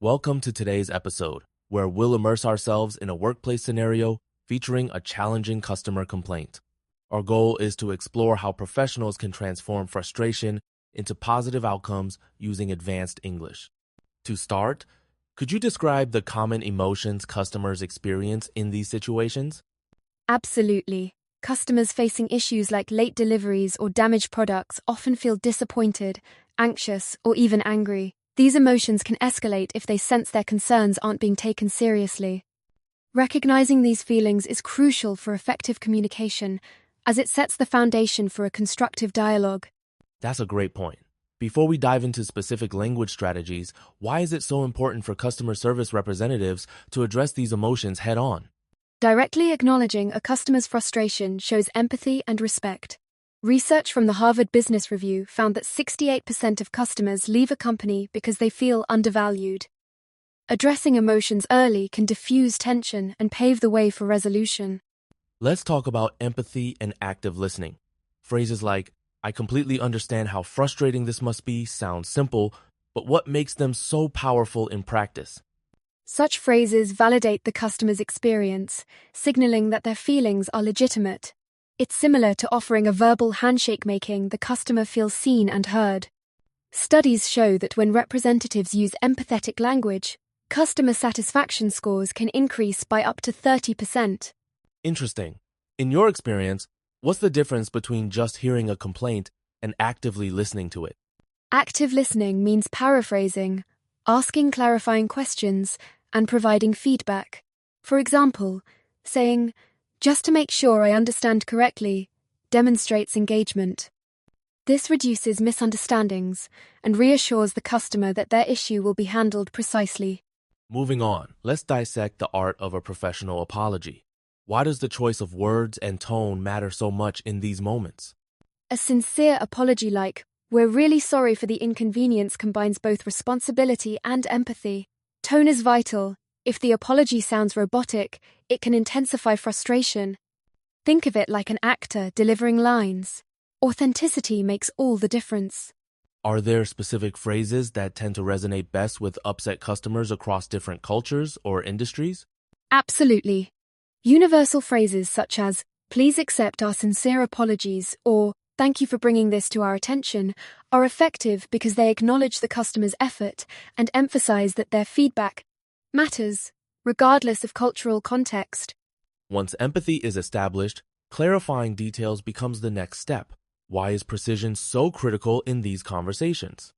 Welcome to today's episode, where we'll immerse ourselves in a workplace scenario featuring a challenging customer complaint. Our goal is to explore how professionals can transform frustration into positive outcomes using advanced English. To start, could you describe the common emotions customers experience in these situations? Absolutely. Customers facing issues like late deliveries or damaged products often feel disappointed, anxious, or even angry. These emotions can escalate if they sense their concerns aren't being taken seriously. Recognizing these feelings is crucial for effective communication, as it sets the foundation for a constructive dialogue. That's a great point. Before we dive into specific language strategies, why is it so important for customer service representatives to address these emotions head on? Directly acknowledging a customer's frustration shows empathy and respect. Research from the Harvard Business Review found that 68% of customers leave a company because they feel undervalued. Addressing emotions early can diffuse tension and pave the way for resolution. Let's talk about empathy and active listening. Phrases like, I completely understand how frustrating this must be sound simple, but what makes them so powerful in practice? Such phrases validate the customer's experience, signaling that their feelings are legitimate. It's similar to offering a verbal handshake, making the customer feel seen and heard. Studies show that when representatives use empathetic language, customer satisfaction scores can increase by up to 30%. Interesting. In your experience, what's the difference between just hearing a complaint and actively listening to it? Active listening means paraphrasing, asking clarifying questions, and providing feedback. For example, saying, "Just to make sure I understand correctly," demonstrates engagement. This reduces misunderstandings and reassures the customer that their issue will be handled precisely. Moving on, let's dissect the art of a professional apology. Why does the choice of words and tone matter so much in these moments? A sincere apology like, "We're really sorry for the inconvenience," combines both responsibility and empathy. Tone is vital. If the apology sounds robotic, it can intensify frustration. Think of it like an actor delivering lines. Authenticity makes all the difference. Are there specific phrases that tend to resonate best with upset customers across different cultures or industries? Absolutely. Universal phrases such as, "Please accept our sincere apologies," or "Thank you for bringing this to our attention," are effective because they acknowledge the customer's effort and emphasize that their feedback matters, regardless of cultural context. Once empathy is established, clarifying details becomes the next step. Why is precision so critical in these conversations?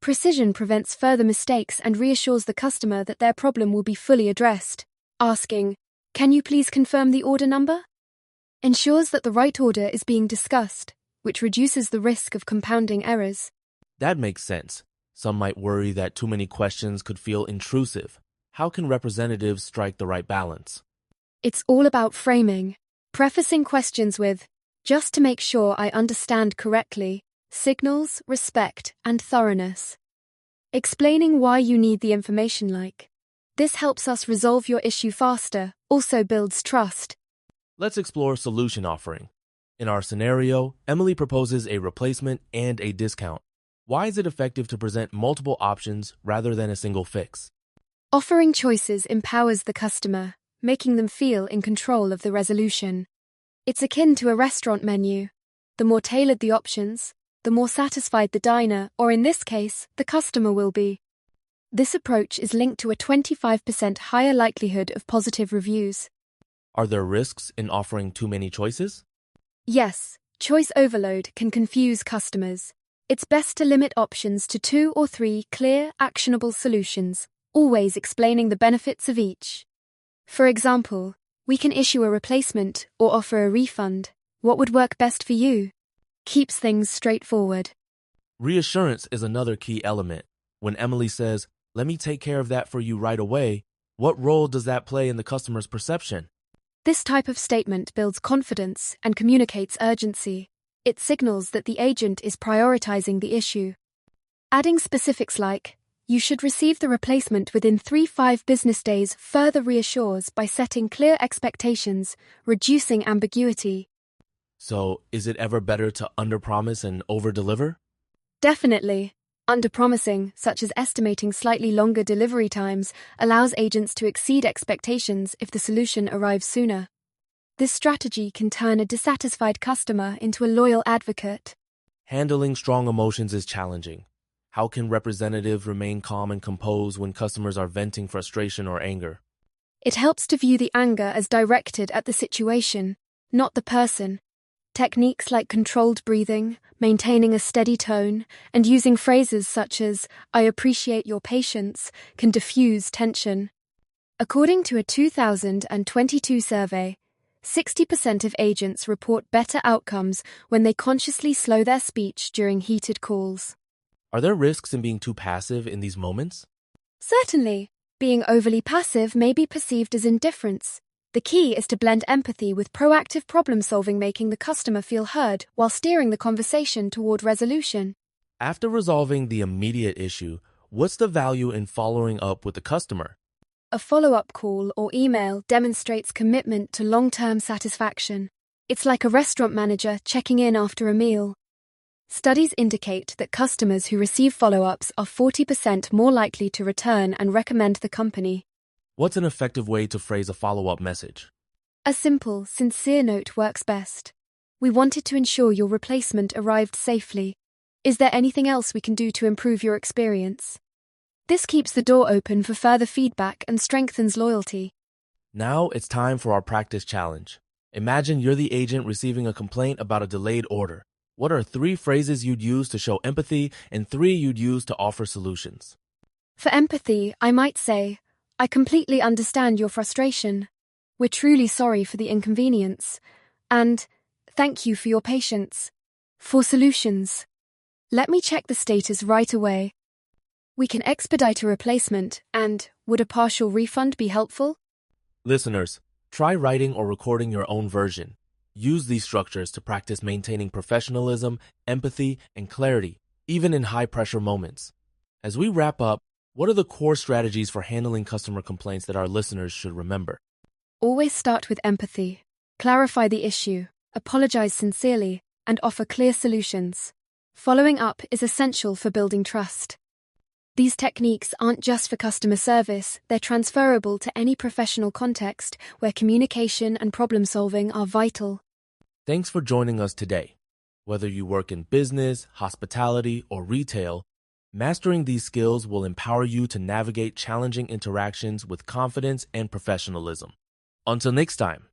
Precision prevents further mistakes and reassures the customer that their problem will be fully addressed. Asking, "Can you please confirm the order number?" ensures that the right order is being discussed, which reduces the risk of compounding errors. That makes sense. Some might worry that too many questions could feel intrusive. How can representatives strike the right balance? It's all about framing. Prefacing questions with, "Just to make sure I understand correctly," signals respect and thoroughness. Explaining why you need the information like, "This helps us resolve your issue faster," also builds trust. Let's explore solution offering. In our scenario, Emily proposes a replacement and a discount. Why is it effective to present multiple options rather than a single fix? Offering choices empowers the customer, making them feel in control of the resolution. It's akin to a restaurant menu. The more tailored the options, the more satisfied the diner, or in this case, the customer will be. This approach is linked to a 25% higher likelihood of positive reviews. Are there risks in offering too many choices? Yes, choice overload can confuse customers. It's best to limit options to 2 or 3 clear, actionable solutions, always explaining the benefits of each. For example, "We can issue a replacement or offer a refund. What would work best for you?" keeps things straightforward. Reassurance is another key element. When Emily says, "Let me take care of that for you right away," what role does that play in the customer's perception? This type of statement builds confidence and communicates urgency. It signals that the agent is prioritizing the issue. Adding specifics like, "You should receive the replacement within 3-5 business days," further reassures by setting clear expectations, reducing ambiguity. So, is it ever better to underpromise and overdeliver? Definitely. Underpromising, such as estimating slightly longer delivery times, allows agents to exceed expectations if the solution arrives sooner. This strategy can turn a dissatisfied customer into a loyal advocate. Handling strong emotions is challenging. How can representatives remain calm and composed when customers are venting frustration or anger? It helps to view the anger as directed at the situation, not the person. Techniques like controlled breathing, maintaining a steady tone, and using phrases such as, "I appreciate your patience," can diffuse tension. According to a 2022 survey, 60% of agents report better outcomes when they consciously slow their speech during heated calls. Are there risks in being too passive in these moments? Certainly, being overly passive may be perceived as indifference. The key is to blend empathy with proactive problem-solving, making the customer feel heard while steering the conversation toward resolution. After resolving the immediate issue, what's the value in following up with the customer? A follow-up call or email demonstrates commitment to long-term satisfaction. It's like a restaurant manager checking in after a meal. Studies indicate that customers who receive follow-ups are 40% more likely to return and recommend the company. What's an effective way to phrase a follow-up message? A simple, sincere note works best. "We wanted to ensure your replacement arrived safely. Is there anything else we can do to improve your experience?" This keeps the door open for further feedback and strengthens loyalty. Now it's time for our practice challenge. Imagine you're the agent receiving a complaint about a delayed order. What are 3 phrases you'd use to show empathy and 3 you'd use to offer solutions? For empathy, I might say, "I completely understand your frustration. We're truly sorry for the inconvenience." And, "Thank you for your patience." For solutions, "Let me check the status right away. We can expedite a replacement, and would a partial refund be helpful?" Listeners, try writing or recording your own version. Use these structures to practice maintaining professionalism, empathy, and clarity, even in high-pressure moments. As we wrap up, what are the core strategies for handling customer complaints that our listeners should remember? Always start with empathy. Clarify the issue, apologize sincerely, and offer clear solutions. Following up is essential for building trust. These techniques aren't just for customer service, they're transferable to any professional context where communication and problem-solving are vital. Thanks for joining us today. Whether you work in business, hospitality, or retail, mastering these skills will empower you to navigate challenging interactions with confidence and professionalism. Until next time.